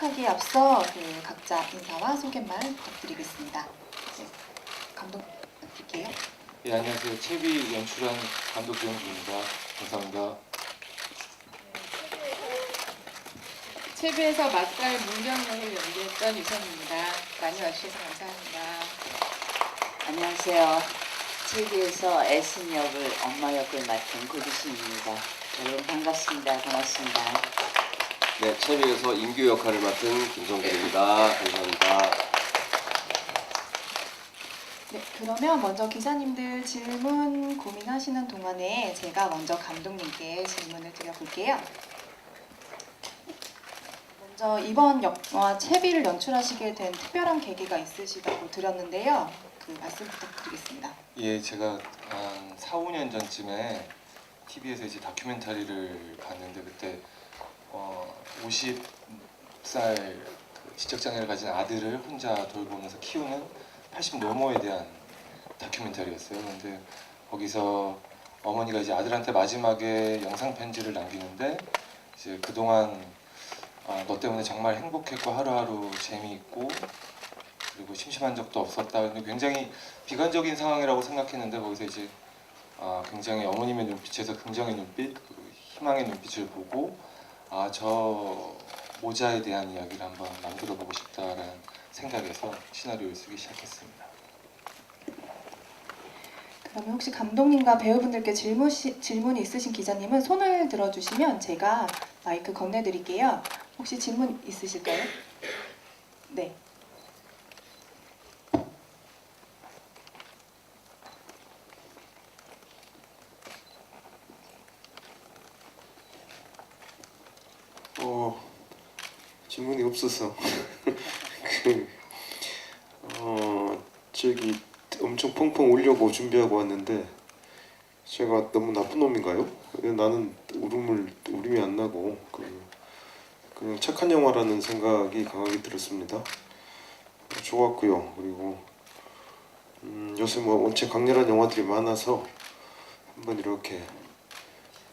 시작하기에 앞서 각자 인사와 소개말 부탁드리겠습니다. 네, 감독 부탁드릴게요. 예, 안녕하세요. 채비 연출한 감독 조영주입니다. 감사합니다. 채비에서 맛살 문경역을 연기했던 유선입니다. 많이 와주셔서 감사합니다. 안녕하세요. TV에서 애순 역을 엄마 역을 맡은 고두순입니다. 여러분 반갑습니다. 고맙습니다. 네, 채비에서 임규 역할을 맡은 김성길입니다. 감사합니다. 네, 그러면 먼저 기사님들 질문 고민하시는 동안에 제가 먼저 감독님께 질문을 드려볼게요. 먼저 이번 영화 채비를 연출하시게 된 특별한 계기가 있으시다고 들었는데요. 그 말씀 부탁드리겠습니다. 예, 제가 한 4, 5년 전쯤에 TV에서 이제 다큐멘터리를 봤는데 그때 50살 지적장애를 가진 아들을 혼자 돌보면서 키우는 80 노모에 대한 다큐멘터리였어요. 근데 거기서 어머니가 이제 아들한테 마지막에 영상 편지를 남기는데 이제 그동안 너 때문에 정말 행복했고 하루하루 재미있고 그리고 심심한 적도 없었다. 근데 굉장히 비관적인 상황이라고 생각했는데 거기서 이제 굉장히 어머님의 눈빛에서 긍정의 눈빛, 그리고 희망의 눈빛을 보고 저 모자에 대한 이야기를 한번 만들어보고 싶다라는 생각에서 시나리오를 쓰기 시작했습니다. 그러면 혹시 감독님과 배우분들께 질문이 있으신 기자님은 손을 들어주시면 제가 마이크 건네드릴게요. 혹시 질문 있으실까요? 네. 질문이 없어서 저기 엄청 펑펑 울려고 준비하고 왔는데 제가 너무 나쁜 놈인가요? 나는 울음이 안 나고 그냥 착한 영화라는 생각이 강하게 들었습니다. 좋았고요. 그리고 요새 뭐 원체 강렬한 영화들이 많아서 한번 이렇게,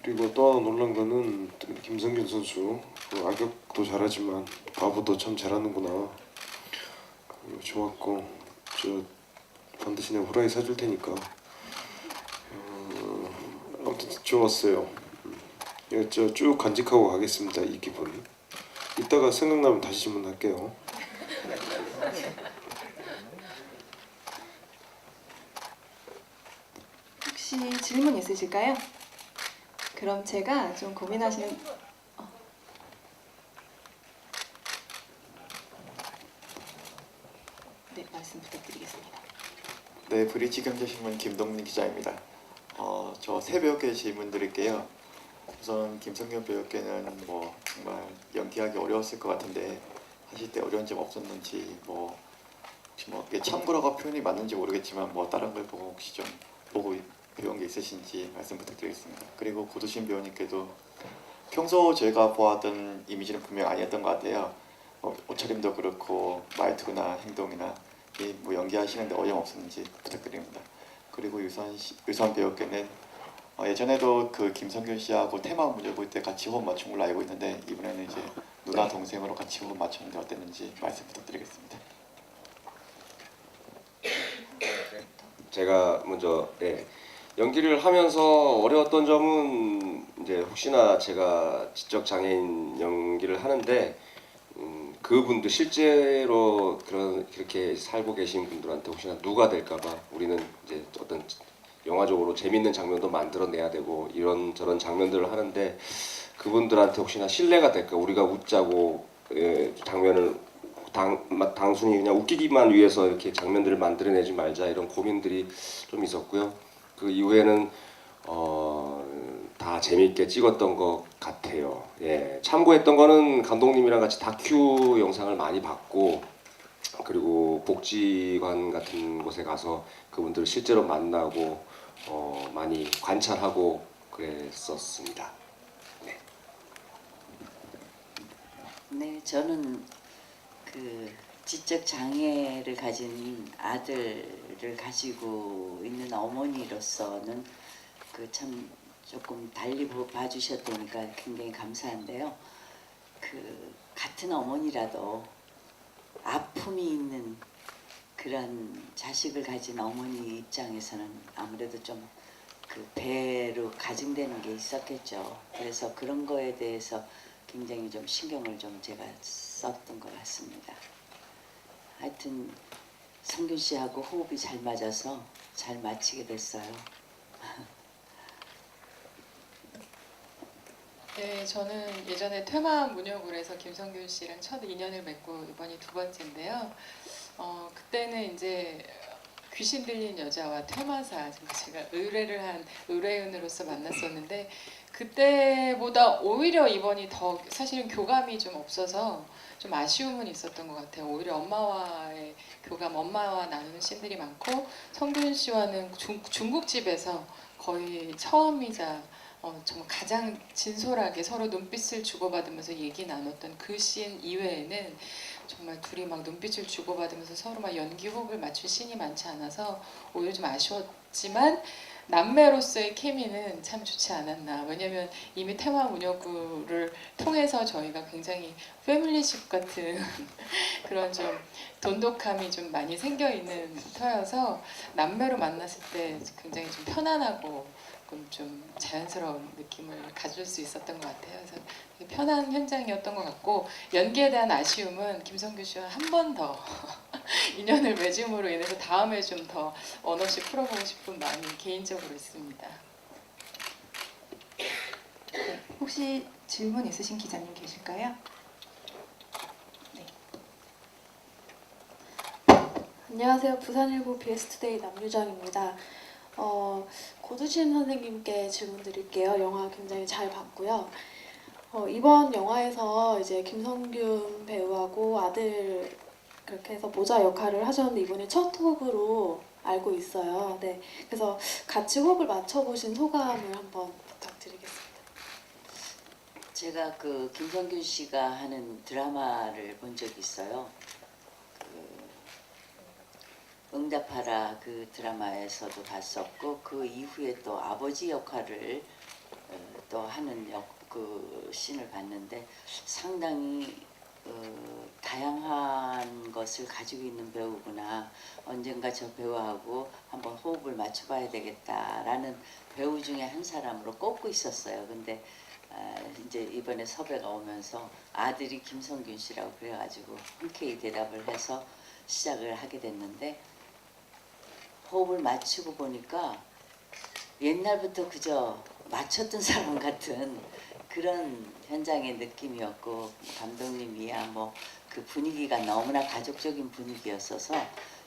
그리고 또 하나 놀란 거는 김성균 선수 악역도 잘하지만 바보도 참 잘하는구나. 좋았고, 저 반드시 내가 후라이 사줄 테니까 아무튼 좋았어요. 저 쭉 간직하고 가겠습니다. 이 기분. 이따가 생각나면 다시 질문할게요. 혹시 질문 있으실까요? 그럼 제가 좀 고민하시는 네, 말씀 부탁드리겠습니다. 네, 브리지 경제신문 김동민 기자입니다. 저 세 배우께 질문 드릴게요. 우선 김성균 배우께는 뭐 정말 연기하기 어려웠을 것 같은데 하실 때 어려운 점 없었는지, 혹시 이게 참고라고 표현이 맞는지 모르겠지만 다른 걸 보고 혹시 좀 보고 배운 게 있으신지 말씀 부탁드리겠습니다. 그리고 고두신 배우님께도 평소 제가 보았던 이미지는 분명 아니었던 것 같아요. 옷차림도 그렇고 말투나 행동이나 연기하시는데 어려움 없었는지 부탁드립니다. 그리고 유선 배우께는 예전에도 그 김성균 씨하고 테마 문제 볼 때 같이 호흡 맞춘 걸로 알고 있는데 이번에는 이제 누나 동생으로 같이 호흡 맞췄는데 어땠는지 말씀 부탁드리겠습니다. 제가 먼저 연기를 하면서 어려웠던 점은 이제 혹시나 제가 지적 장애인 연기를 하는데 그분들 실제로 그렇게 살고 계신 분들한테 혹시나 누가 될까봐 우리는 이제 어떤 영화적으로 재밌는 장면도 만들어내야 되고 이런저런 장면들을 하는데 그분들한테 혹시나 신뢰가 될까, 우리가 웃자고 장면을 단순히 그냥 웃기기만 위해서 이렇게 장면들을 만들어내지 말자, 이런 고민들이 좀 있었고요. 그 이후에는 다 재미있게 찍었던 것 같아요. 참고했던 거는 감독님이랑 같이 다큐 영상을 많이 봤고, 그리고 복지관 같은 곳에 가서 그분들을 실제로 만나고 많이 관찰하고 그랬었습니다. 네, 저는 그 지적 장애를 가진 아들을 가지고 있는 어머니로서는 참 조금 달리 봐주셨다니까 굉장히 감사한데요. 그 같은 어머니라도 아픔이 있는 그런 자식을 가진 어머니 입장에서는 아무래도 좀 그 배로 가증되는 게 있었겠죠. 그래서 그런 거에 대해서 굉장히 좀 신경을 좀 제가 썼던 것 같습니다. 하여튼 성균 씨하고 호흡이 잘 맞아서 잘 마치게 됐어요. 네, 저는 예전에 퇴마 문역을해서 김성균 씨랑 첫 인연을 맺고 이번이 두 번째인데요. 그때는 이제 귀신 들린 여자와 퇴마사 제가 의뢰를 한 의뢰인으로서 만났었는데 그때보다 오히려 이번이 더 사실은 교감이 좀 없어서 좀 아쉬움은 있었던 것 같아요. 오히려 엄마와의 교감, 엄마와 나누는 씬들이 많고 성균 씨와는 중국집에서 거의 처음이자 정말 가장 진솔하게 서로 눈빛을 주고받으면서 얘기 나눴던 그 씬 이외에는 정말 둘이 막 눈빛을 주고받으면서 서로 막 연기 호흡을 맞춘 씬이 많지 않아서 오히려 좀 아쉬웠지만 남매로서의 케미는 참 좋지 않았나. 왜냐면 이미 테마 문여구를 통해서 저희가 굉장히 패밀리십 같은 그런 좀 돈독함이 좀 많이 생겨 있는 터여서 남매로 만났을 때 굉장히 좀 편안하고 좀 자연스러운 느낌을 가질 수 있었던 것 같아요. 그래서 되게 편한 현장이었던 것 같고 연기에 대한 아쉬움은 김성규 씨와 한 번 더 인연을 맺음으로 인해서 다음에 좀 더 원없이 풀어보고 싶은 마음이 개인적으로 있습니다. 네, 혹시 질문 있으신 기자님 계실까요? 네. 안녕하세요. 부산일보 BS투데이 남유정입니다. 고두심 선생님께 질문 드릴게요. 영화 굉장히 잘 봤고요. 이번 영화에서 이제 김성균 배우하고 아들 그렇게 해서 모자 역할을 하셨는데 이번에 첫 호흡으로 알고 있어요. 네, 그래서 같이 호흡을 맞춰보신 소감을 한번 부탁드리겠습니다. 제가 그 김성균 씨가 하는 드라마를 본 적이 있어요. 응답하라 그 드라마에서도 봤었고 그 이후에 또 아버지 역할을 또 하는 그 씬을 봤는데 상당히 다양한 것을 가지고 있는 배우구나. 언젠가 저 배우하고 한번 호흡을 맞춰봐야 되겠다라는 배우 중에 한 사람으로 꼽고 있었어요. 근데 이제 이번에 섭외가 오면서 아들이 김성균 씨라고 그래가지고 흔쾌히 대답을 해서 시작을 하게 됐는데 호흡을 맞추고 보니까 옛날부터 그저 맞췄던 사람 같은 그런 현장의 느낌이었고 감독님이야 뭐 그 분위기가 너무나 가족적인 분위기였어서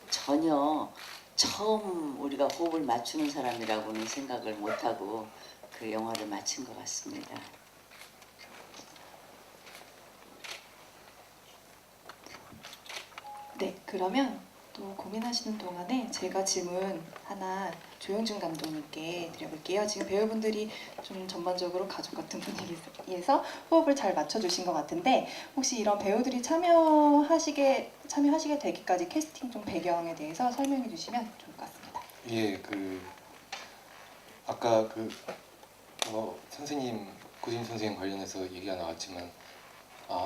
전혀 처음 우리가 호흡을 맞추는 사람이라고는 생각을 못하고 그 영화를 마친 것 같습니다. 네, 그러면 또 고민하시는 동안에 제가 질문 하나 조영준 감독님께 드려볼게요. 지금 배우분들이 좀 전반적으로 가족 같은 분위기에서 호흡을 잘 맞춰주신 것 같은데 혹시 이런 배우들이 참여하시게 되기까지 캐스팅 좀 배경에 대해서 설명해 주시면 좋을 것 같습니다. 예, 아까 선생님 고진 선생님 관련해서 얘기가 나왔지만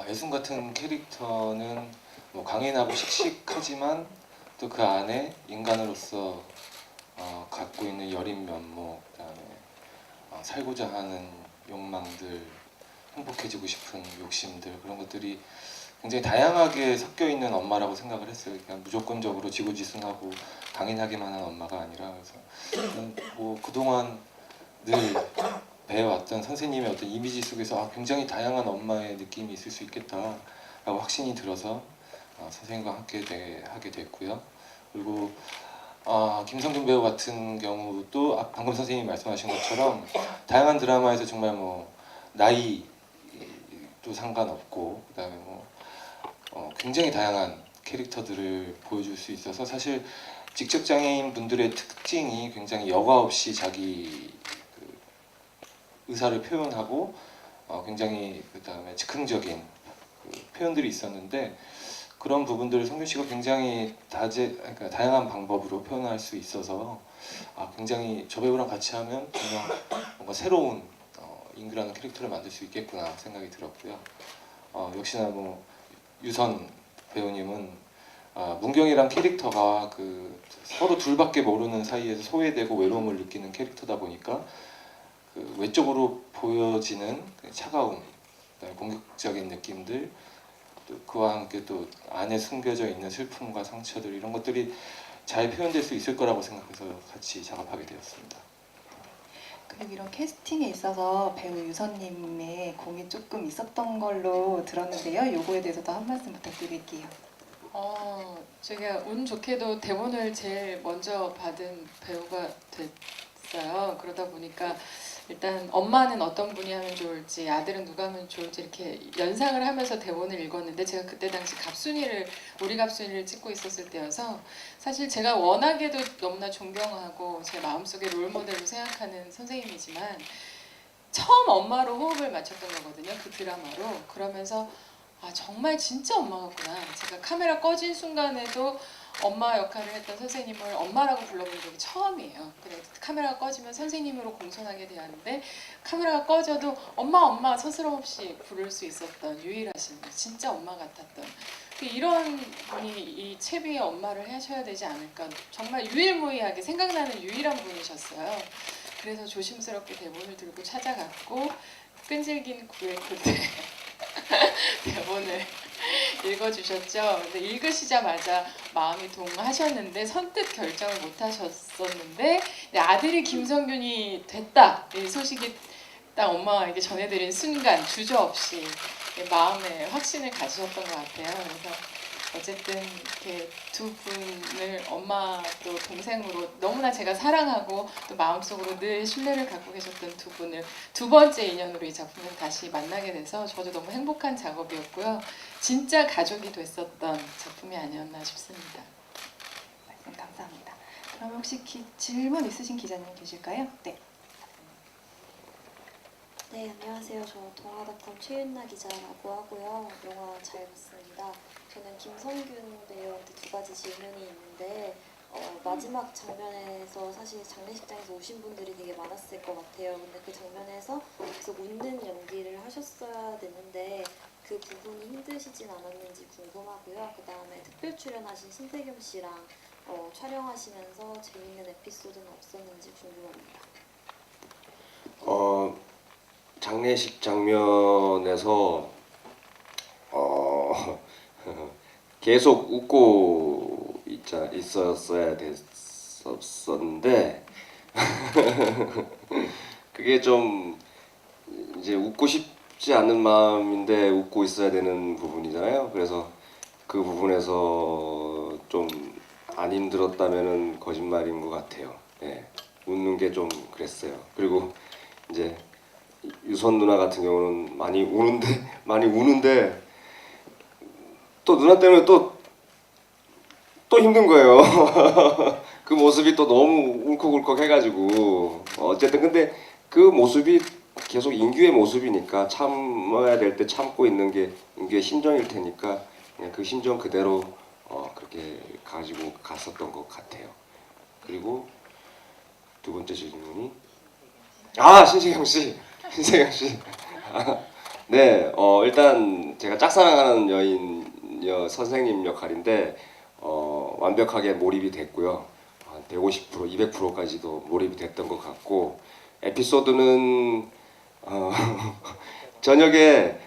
애순 같은 캐릭터는 뭐 강인하고 씩씩하지만 또 그 안에 인간으로서 갖고 있는 여린 면목, 그다음에 살고자 하는 욕망들, 행복해지고 싶은 욕심들 그런 것들이 굉장히 다양하게 섞여 있는 엄마라고 생각을 했어요. 그냥 무조건적으로 지고지순하고 강인하기만 한 엄마가 아니라 그래서 뭐 그동안 늘 배워왔던 선생님의 어떤 이미지 속에서 굉장히 다양한 엄마의 느낌이 있을 수 있겠다라고 확신이 들어서 선생님과 함께 하게 됐고요. 그리고 김성균 배우 같은 경우도 방금 선생님이 말씀하신 것처럼 다양한 드라마에서 정말 뭐 나이도 상관없고 그다음에 뭐 굉장히 다양한 캐릭터들을 보여줄 수 있어서 사실 직접장애인 분들의 특징이 굉장히 여과 없이 자기 의사를 표현하고 굉장히 그다음에 즉흥적인 표현들이 있었는데 그런 부분들을 성균 씨가 굉장히 그러니까 다양한 방법으로 표현할 수 있어서 굉장히 저 배우랑 같이 하면 정말 뭔가 새로운 인규라는 캐릭터를 만들 수 있겠구나 생각이 들었고요. 역시나 뭐 유선 배우님은 문경이란 캐릭터가 그 서로 둘밖에 모르는 사이에서 소외되고 외로움을 느끼는 캐릭터다 보니까 그 외적으로 보여지는 그 차가움, 그다음에 공격적인 느낌들, 또 그와 함께 또 안에 숨겨져 있는 슬픔과 상처들 이런 것들이 잘 표현될 수 있을 거라고 생각해서 같이 작업하게 되었습니다. 그리고 이런 캐스팅에 있어서 배우 유선님의 공이 조금 있었던 걸로 들었는데요. 요거에 대해서도 한 말씀 부탁드릴게요. 제가 운 좋게도 대본을 제일 먼저 받은 배우가 됐어요. 그러다 보니까 일단 엄마는 어떤 분이 하면 좋을지, 아들은 누가 하면 좋을지 이렇게 연상을 하면서 대본을 읽었는데, 제가 그때 당시 우리 갑순이를 찍고 있었을 때여서 사실 제가 워낙에도 너무나 존경하고 제 마음속에 롤모델로 생각하는 선생님이지만 처음 엄마로 호흡을 맞췄던 거거든요. 그 드라마로. 그러면서 정말 진짜 엄마 같구나. 제가 카메라 꺼진 순간에도 엄마 역할을 했던 선생님을 엄마라고 불러본 적이 처음이에요. 그래서 카메라가 꺼지면 선생님으로 공손하게 대하는데, 카메라가 꺼져도 엄마 서스럼 없이 부를 수 있었던 유일하신, 진짜 엄마 같았던, 이런 분이 이 채비의 엄마를 하셔야 되지 않을까. 정말 유일무이하게 생각나는 유일한 분이셨어요. 그래서 조심스럽게 대본을 들고 찾아갔고 끈질긴 구애 끝에 대본을 읽어주셨죠. 근데 읽으시자마자 마음이 동하셨는데 선뜻 결정을 못 하셨었는데, 아들이 김성균이 됐다, 이 소식이 딱 엄마에게 전해드린 순간 주저없이 마음에 확신을 가지셨던 것 같아요. 그래서 어쨌든 이렇게 두 분을 엄마 또 동생으로 너무나 제가 사랑하고 또 마음속으로 늘 신뢰를 갖고 계셨던 두 분을 두 번째 인연으로 이 작품을 다시 만나게 돼서 저도 너무 행복한 작업이었고요. 진짜 가족이 됐었던 작품이 아니었나 싶습니다. 말씀 감사합니다. 그럼 혹시 질문 있으신 기자님 계실까요? 네. 네, 안녕하세요. 저 동아닷컴 최윤나 기자라고 하고요. 영화 잘 봤습니다. 저는 김성균 배우한테 두 가지 질문이 있는데, 마지막 장면에서 사실 장례식장에서 오신 분들이 되게 많았을 것 같아요. 근데 그 장면에서 계속 웃는 연기를 하셨어야 됐는데 그 부분이 힘드시진 않았는지 궁금하고요. 그 다음에 특별 출연하신 신세경 씨랑 촬영하시면서 재밌는 에피소드는 없었는지 궁금합니다. 장례식 장면에서 계속 웃고 있었어야 됐었는데 그게 좀 이제 웃고 싶지 않은 마음인데 웃고 있어야 되는 부분이잖아요. 그래서 그 부분에서 좀 안 힘들었다면은 거짓말인 것 같아요. 네. 웃는 게 좀 그랬어요. 그리고 이제 유선 누나 같은 경우는 많이 우는데 또 누나 때문에 또 힘든 거예요. 그 모습이 또 너무 울컥울컥 해가지고 어쨌든 근데 그 모습이 계속 인규의 모습이니까 참아야 될 때 참고 있는 게 인규의 심정일 테니까 그냥 그 심정 그대로 그렇게 가지고 갔었던 것 같아요. 그리고 두 번째 질문이 신세경 씨. 네, 일단 제가 짝사랑하는 여인 선생님 역할인데 완벽하게 몰입이 됐고요. 한 150%, 200%까지도 몰입이 됐던 것 같고, 에피소드는 저녁에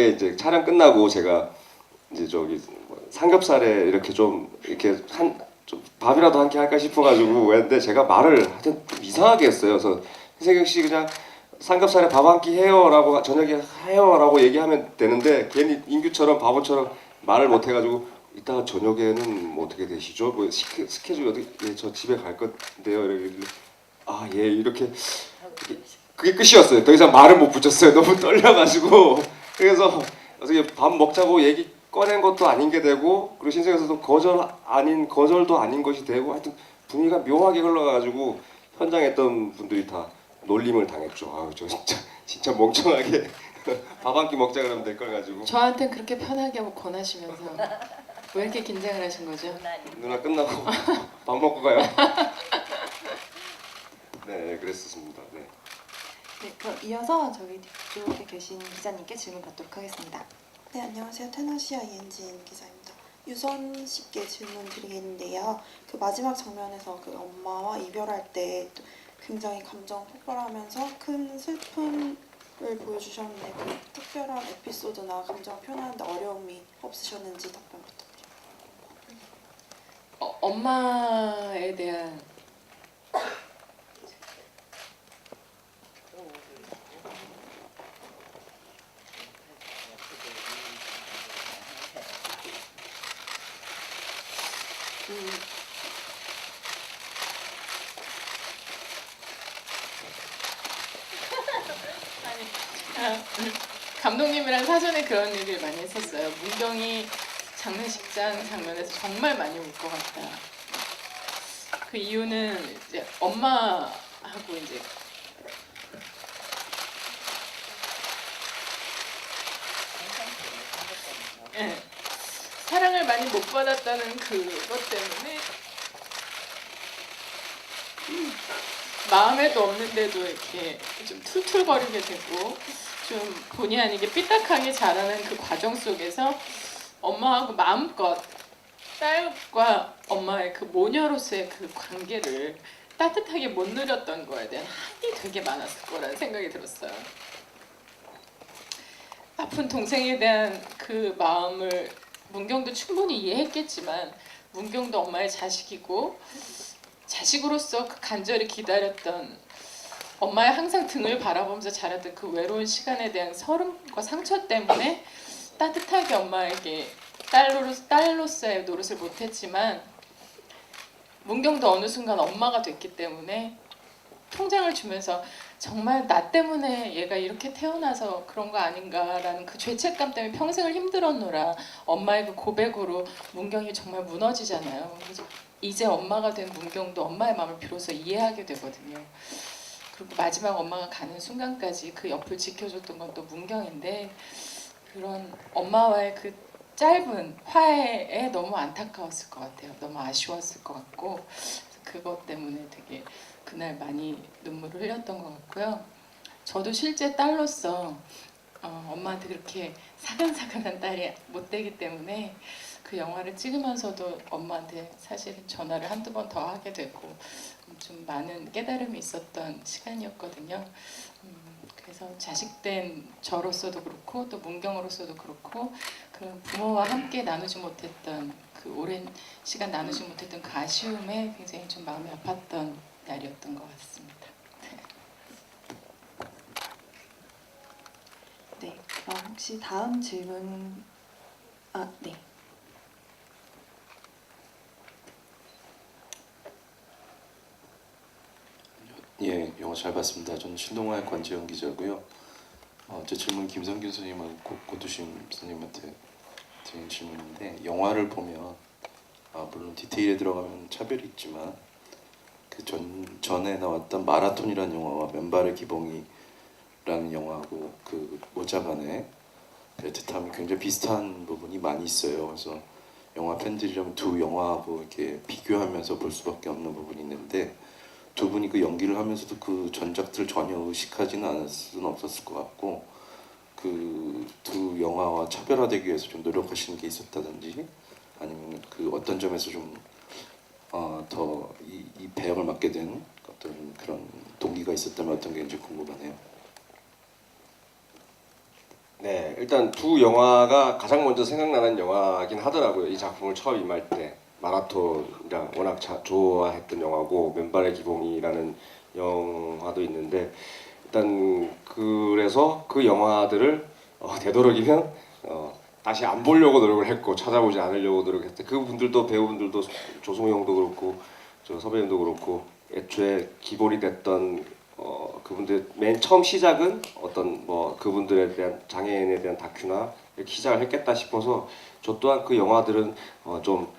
이제 촬영 끝나고 제가 이제 삼겹살에 이렇게 좀 밥이라도 한 끼 할까 싶어가지고 했는데 제가 말을 하여튼 좀 이상하게 했어요. 그래서 신세경 씨 그냥 삼겹살에 밥 한 끼 해요라고, 저녁에 해요라고 얘기하면 되는데 괜히 인규처럼 바보처럼 말을 못 해가지고 이따가 저녁에는 뭐 어떻게 되시죠? 뭐 스케줄 어떻게? 저 집에 갈 건데요. 이러길래 이렇게 그게 끝이었어요. 더 이상 말을 못 붙였어요. 너무 떨려가지고. 그래서 어떻게 밥 먹자고 얘기 꺼낸 것도 아닌 게 되고, 그리고 신세경에서도 거절도 아닌 것이 되고, 하여튼 분위기가 묘하게 흘러가지고 현장에 있던 분들이 다 놀림을 당했죠. 저 진짜 멍청하게 밥 한 끼 먹자 그러면 될 걸 가지고. 저한테는 그렇게 편하게 권하시면서 왜 이렇게 긴장을 하신 거죠? 누나 끝나고 밥 먹고 가요. 네, 그랬었습니다. 네. 네, 그럼 이어서 이쪽에 계신 기자님께 질문 받도록 하겠습니다. 네, 안녕하세요. 테나시아 이은진 기자입니다. 유선 씨께 질문 드리겠는데요. 그 마지막 장면에서 그 엄마와 이별할 때 굉장히 감정 폭발하면서 큰 슬픔을 보여주셨는데 그 특별한 에피소드나 감정 표현하는데 어려움이 없으셨는지 답변 부탁드립니다. 엄마에 대한 감독님이랑 사전에 그런 얘기를 많이 했었어요. 문경이 장례식장 장면에서 정말 많이 울 것 같다. 그 이유는 이제 엄마하고 이제 예, 사랑을 많이 못 받았다는 그것 때문에 마음에도 없는데도 이렇게 좀 툴툴거리게 되고 좀 본의 아니게 삐딱하게 자라는 그 과정 속에서 엄마하고 마음껏 딸과 엄마의 그 모녀로서의 그 관계를 따뜻하게 못 누렸던 거에 대한 한이 되게 많았을 거라는 생각이 들었어요. 아픈 동생에 대한 그 마음을 문경도 충분히 이해했겠지만 문경도 엄마의 자식이고 자식으로서 그 간절히 기다렸던 엄마의 항상 등을 바라보면서 자랐던 그 외로운 시간에 대한 서름과 상처 때문에 따뜻하게 엄마에게 딸로서의 노릇을 못했지만 문경도 어느 순간 엄마가 됐기 때문에 통장을 주면서 정말 나 때문에 얘가 이렇게 태어나서 그런 거 아닌가라는 그 죄책감 때문에 평생을 힘들었노라 엄마의 그 고백으로 문경이 정말 무너지잖아요. 그래서 이제 엄마가 된 문경도 엄마의 마음을 비로소 이해하게 되거든요. 그리고 마지막 엄마가 가는 순간까지 그 옆을 지켜줬던 건 또 문경인데 그런 엄마와의 그 짧은 화해에 너무 안타까웠을 것 같아요. 너무 아쉬웠을 것 같고 그것 때문에 되게 그날 많이 눈물을 흘렸던 것 같고요. 저도 실제 딸로서 엄마한테 그렇게 사근사근한 딸이 못 되기 때문에 그 영화를 찍으면서도 엄마한테 사실은 전화를 한두 번 더 하게 되고 좀 많은 깨달음이 있었던 시간이었거든요. 그래서 자식된 저로서도 그렇고 또 문경으로서도 그렇고 그 부모와 함께 나누지 못했던 그 오랜 시간 나누지 못했던 그 아쉬움에 굉장히 좀 마음이 아팠던 날이었던 것 같습니다. 네, 그럼 혹시 다음 질문 네. 예, 영화 잘 봤습니다. 저는 신동아의 권재영 기자고요. 제 질문 김성균 선생님하고 고두심 선생님한테 드린 질문인데 영화를 보면 물론 디테일에 들어가면 차별이 있지만 그 전에 나왔던 마라톤이라는 영화와 맨발의 기봉이라는 영화하고 그 모자간의 애틋함이 굉장히 비슷한 부분이 많이 있어요. 그래서 영화 팬들이라면 두 영화하고 이렇게 비교하면서 볼 수밖에 없는 부분이 있는데 두 분이 그 연기를 하면서도 그 전작들을 전혀 의식하지는 않을 수는 없었을 것 같고 그 두 영화와 차별화되기 위해서 좀 노력하시는 게 있었다든지 아니면 그 어떤 점에서 좀 더 이 배역을 맡게 된 어떤 그런 동기가 있었다면 어떤 게 이제 궁금하네요. 네, 일단 두 영화가 가장 먼저 생각나는 영화긴 하더라고요. 이 작품을 처음 임할 때 마라톤이랑 워낙 좋아했던 영화고 맨발의 기봉이라는 영화도 있는데 일단 그래서 그 영화들을 되도록이면 다시 안 보려고 노력을 했고 찾아보지 않으려고 노력했대. 그분들도 배우분들도 조성영도 그렇고 저 서배현도 그렇고 애초에 기본이 됐던 그분들 맨 처음 시작은 어떤 뭐 그분들에 대한 장애인에 대한 다큐나 이렇게 시작을 했겠다 싶어서 저 또한 그 영화들은 좀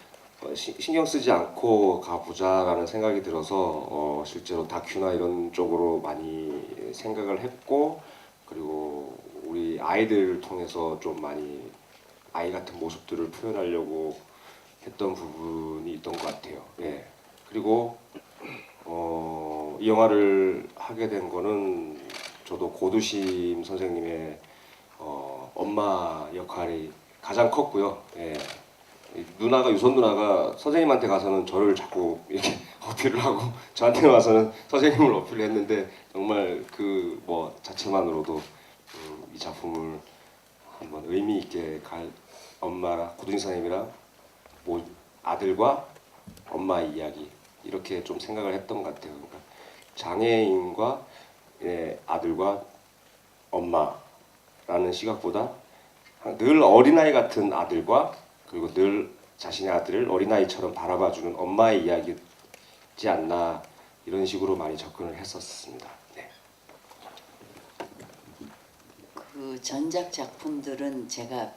신경 쓰지 않고 가보자라는 생각이 들어서 실제로 다큐나 이런 쪽으로 많이 생각을 했고 그리고 우리 아이들을 통해서 좀 많이 아이 같은 모습들을 표현하려고 했던 부분이 있던 것 같아요. 예. 그리고 이 영화를 하게 된 거는 저도 고두심 선생님의 엄마 역할이 가장 컸고요. 예. 이 누나가 유선 누나가 선생님한테 가서는 저를 자꾸 이렇게 어필을 하고 저한테 와서는 선생님을 어필을 했는데 정말 그 뭐 자체만으로도 이 작품을 한번 의미 있게 갈 엄마랑 고두심 선생님이랑 뭐 아들과 엄마의 이야기 이렇게 좀 생각을 했던 것 같아요. 그러니까 장애인과 아들과 엄마라는 시각보다 늘 어린아이 같은 아들과 그리고 늘 자신의 아들을 어린아이처럼 바라봐주는 엄마의 이야기지 않나 이런 식으로 많이 접근을 했었습니다. 네. 그 전작 작품들은 제가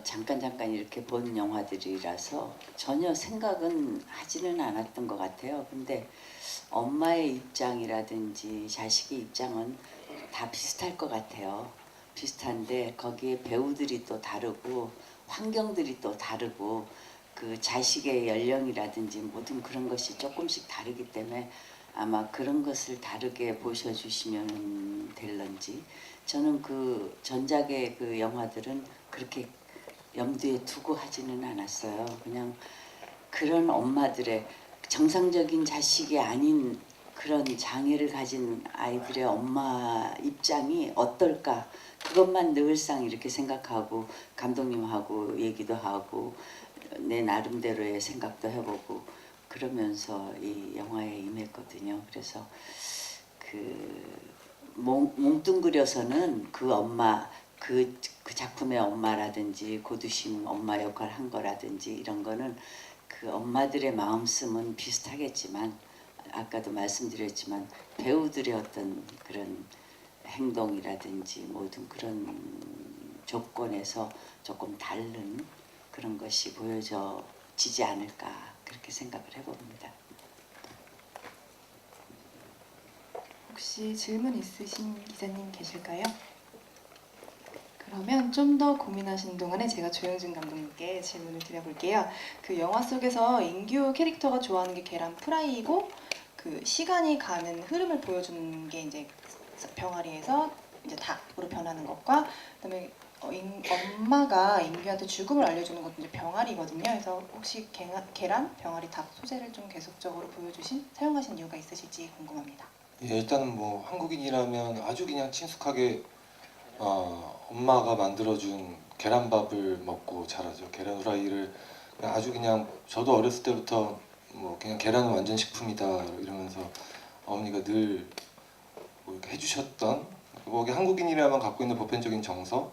잠깐 이렇게 본 영화들이라서 전혀 생각은 하지는 않았던 것 같아요. 근데 엄마의 입장이라든지 자식의 입장은 다 비슷할 것 같아요. 비슷한데 거기에 배우들이 또 다르고 환경들이 또 다르고 그 자식의 연령이라든지 모든 그런 것이 조금씩 다르기 때문에 아마 그런 것을 다르게 보셔주시면 될런지 저는 그 전작의 그 영화들은 그렇게 염두에 두고 하지는 않았어요. 그냥 그런 엄마들의 정상적인 자식이 아닌 그런 장애를 가진 아이들의 엄마 입장이 어떨까 그것만 늘상 이렇게 생각하고 감독님하고 얘기도 하고 내 나름대로의 생각도 해보고 그러면서 이 영화에 임했거든요. 그래서 뭉뚱그려서는 그 엄마 그 작품의 엄마라든지 고두심 엄마 역할 한 거라든지 이런 거는 그 엄마들의 마음씀은 비슷하겠지만 아까도 말씀드렸지만 배우들의 어떤 그런 행동이라든지 모든 그런 조건에서 조금 다른 그런 것이 보여지지 않을까 그렇게 생각을 해봅니다. 혹시 질문 있으신 기자님 계실까요? 그러면 좀 더 고민하시는 동안에 제가 조영준 감독님께 질문을 드려볼게요. 그 영화 속에서 인규 캐릭터가 좋아하는 게 계란 프라이이고 그 시간이 가는 흐름을 보여주는 게 이제 병아리에서 이제 닭으로 변하는 것과 그다음에 엄마가 인규한테 죽음을 알려주는 것도 이제 병아리거든요. 그래서 혹시 계란, 병아리, 닭 소재를 좀 계속적으로 사용하신 이유가 있으실지 궁금합니다. 예, 일단은 뭐 한국인이라면 아주 그냥 친숙하게 엄마가 만들어준 계란밥을 먹고 자라죠. 계란 후라이를 아주 그냥 저도 어렸을 때부터 뭐 그냥 계란은 완전 식품이다 이러면서 어머니가 늘 뭐 이렇게 해주셨던 뭐 한국인이라면 갖고 있는 보편적인 정서.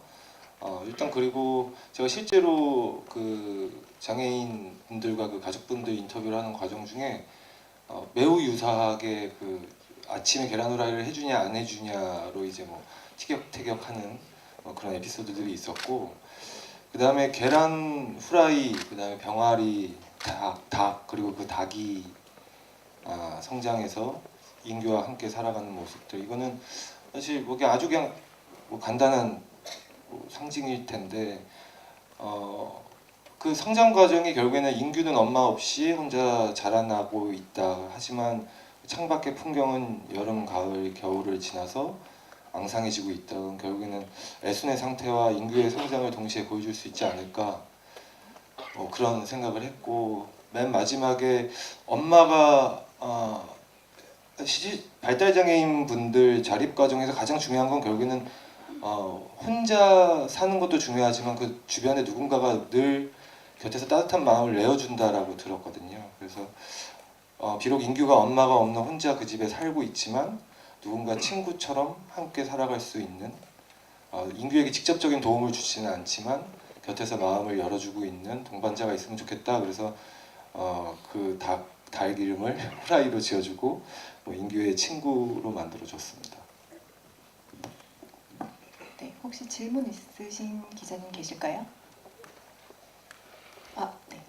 일단 그리고 제가 실제로 그 장애인 분들과 그 가족분들 인터뷰를 하는 과정 중에 매우 유사하게 그 아침에 계란 후라이를 해주냐 안 해주냐로 이제 뭐 티격태격하는 그런 에피소드들이 있었고 그 다음에 계란 후라이, 그 다음에 병아리, 닭 그리고 그 닭이 성장해서 인규와 함께 살아가는 모습들 이거는 사실 뭐 아주 그냥 뭐 간단한 뭐 상징일 텐데 그 성장 과정이 결국에는 인규는 엄마 없이 혼자 자라나고 있다. 하지만 창밖의 풍경은 여름, 가을, 겨울을 지나서 앙상해지고 있다. 결국에는 애순의 상태와 인규의 성장을 동시에 보여줄 수 있지 않을까 그런 생각을 했고 맨 마지막에 엄마가 발달장애인 분들 자립 과정에서 가장 중요한 건 결국에는 혼자 사는 것도 중요하지만 그 주변에 누군가가 늘 곁에서 따뜻한 마음을 내어준다라고 들었거든요. 그래서 비록 인규가 엄마가 없는 혼자 그 집에 살고 있지만 누군가 친구처럼 함께 살아갈 수 있는 인규에게 직접적인 도움을 주지는 않지만 곁에서 마음을 열어주고 있는 동반자가 있으면 좋겠다. 그래서 그 닭 이름을 후라이로 지어주고 인규의 친구로 만들어줬습니다. 네, 혹시 질문 있으신 기자님 계실까요? 네.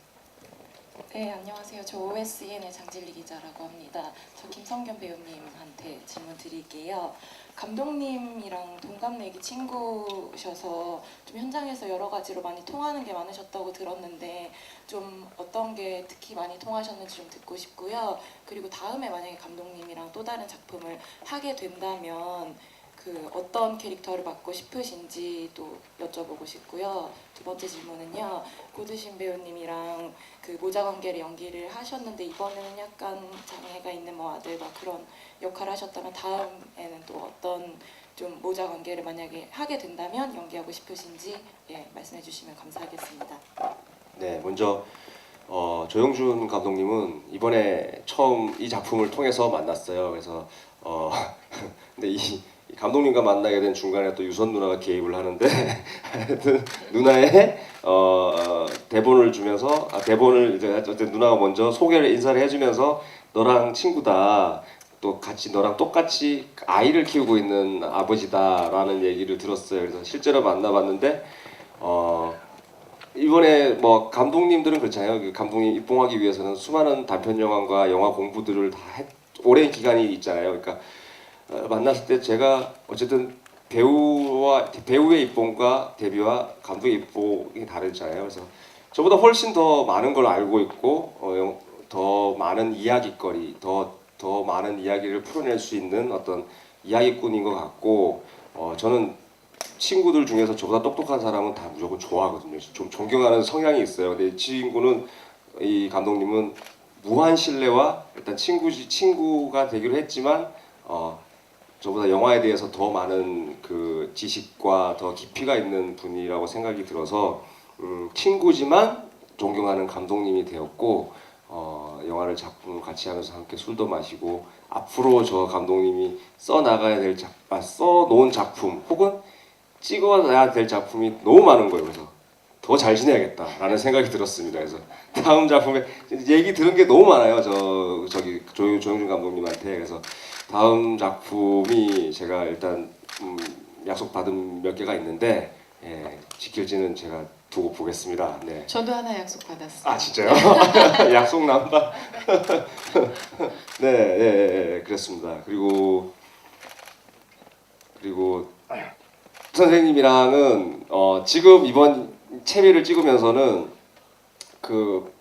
네, 안녕하세요. 저 OSEN의 장진리 기자라고 합니다. 저 김성균 배우님한테 질문 드릴게요. 감독님이랑 동갑내기 친구셔서 좀 현장에서 여러 가지로 많이 통하는 게 많으셨다고 들었는데 좀 어떤 게 특히 많이 통하셨는지 좀 듣고 싶고요. 그리고 다음에 만약에 감독님이랑 또 다른 작품을 하게 된다면 그 어떤 캐릭터를 맡고 싶으신지 또 여쭤보고 싶고요. 두 번째 질문은요. 고두심 배우님이랑 그 모자 관계를 연기를 하셨는데 이번에는 약간 장애가 있는 뭐 아들과 그런 역할을 하셨다면 다음에는 또 어떤 좀 모자 관계를 만약에 하게 된다면 연기하고 싶으신지 말씀해 주시면 감사하겠습니다. 네, 먼저 조영준 감독님은 이번에 처음 이 작품을 통해서 만났어요. 그래서 근데 이 감독님과 만나게 된 중간에 또 유선 누나가 개입을 하는데 하여튼 누나의 대본을 주면서 대본을 이제 어쨌든 누나가 먼저 소개를 인사를 해주면서 너랑 친구다. 또 같이 너랑 똑같이 아이를 키우고 있는 아버지다라는 얘기를 들었어요. 그래서 실제로 만나봤는데 이번에 뭐 감독님들은 그렇잖아요. 그 감독님 입봉하기 위해서는 수많은 단편 영화과 영화 공부들을 다 오랜 기간이 있잖아요. 그러니까 만났을 때 제가 어쨌든 배우의 입봉과 데뷔와 감독의 입봉이 다르잖아요. 그래서 저보다 훨씬 더 많은 걸 알고 있고 더 많은 이야기거리, 더 많은 이야기를 풀어낼 수 있는 어떤 이야기꾼인 것 같고 저는 친구들 중에서 저보다 똑똑한 사람은 다 무조건 좋아하거든요. 좀 존경하는 성향이 있어요. 근데 이 친구는 이 감독님은 무한 신뢰와 일단 친구가 되기로 했지만 저보다 영화에 대해서 더 많은 그 지식과 더 깊이가 있는 분이라고 생각이 들어서 친구지만 존경하는 감독님이 되었고 영화를 작품을 같이 하면서 함께 술도 마시고 앞으로 저 감독님이 써놓은 작품 혹은 찍어야 될 작품이 너무 많은 거예요. 그래서 더 잘 지내야겠다라는 생각이 들었습니다. 그래서 다음 작품에 얘기 들은 게 너무 많아요. 저기 조영준 감독님한테. 그래서 다음 작품이 제가 일단 약속 받은 몇 개가 있는데 지킬지는 제가 두고 보겠습니다. 네. 저도 하나 약속 받았어요. 아 진짜요? 약속 남바. 네, 그렇습니다. 그리고 선생님이랑은 지금 이번 채비를 찍으면서는 그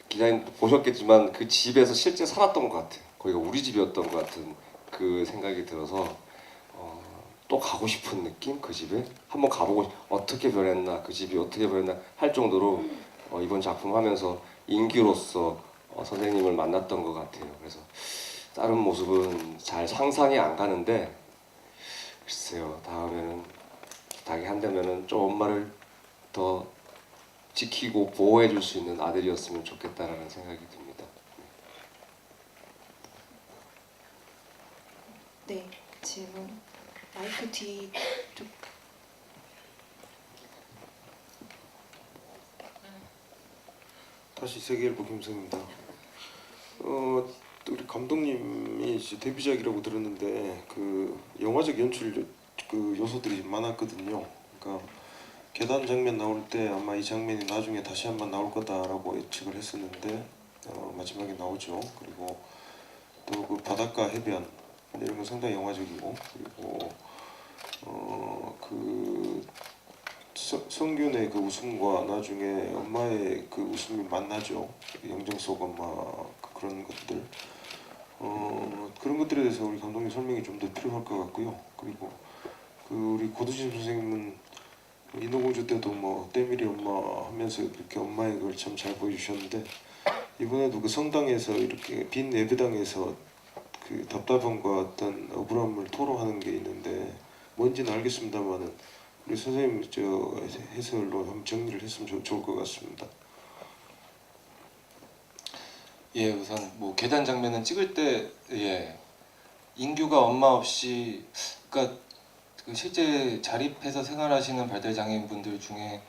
기자님 보셨겠지만 그 집에서 실제 살았던 것 같아요. 거기가 우리 집이었던 것 같은 그 생각이 들어서 또 가고 싶은 느낌? 그 집에 한번 가보고 어떻게 변했나 그 집이 어떻게 변했나 할 정도로 이번 작품 하면서 인규로서 선생님을 만났던 것 같아요. 그래서 다른 모습은 잘 상상이 안 가는데 글쎄요 다음에는 부탁이 한다면은 좀 엄마를 더 지키고 보호해 줄 수 있는 아들이었으면 좋겠다라는 생각이 듭니다. 네, 질문 마이크 뒤쪽. 다시 세계일보 김성입니다. 우리 감독님이 이제 데뷔작이라고 들었는데 그 영화적 연출 그 요소들이 많았거든요. 그러니까 계단 장면 나올 때 아마 이 장면이 나중에 다시 한번 나올 거다라고 예측을 했었는데 마지막에 나오죠. 그리고 또 그 바닷가 해변 이런 건 상당히 영화적이고 그리고 그 성균의 그 웃음과 나중에 엄마의 그 웃음이 만나죠. 영정 속 엄마 그런 것들 그런 것들에 대해서 우리 감독님 설명이 좀 더 필요할 것 같고요. 그리고 그 우리 고두심 선생님은 인어공주 때도 뭐 때밀이 엄마 하면서 이렇게 엄마의 걸 참 잘 보여주셨는데 이번에도 그 성당에서 이렇게 빈 예배당에서 그 답답함과 어떤 억울함을 토로하는 게 있는데 뭔지는 알겠습니다만은 우리 선생님 저 해설로 한번 정리를 했으면 좋을 것 같습니다. 예, 우선 뭐 계단 장면은 찍을 때 인규가 엄마 없이 그러니까 그 실제 자립해서 생활하시는 발달 장애인분들 중에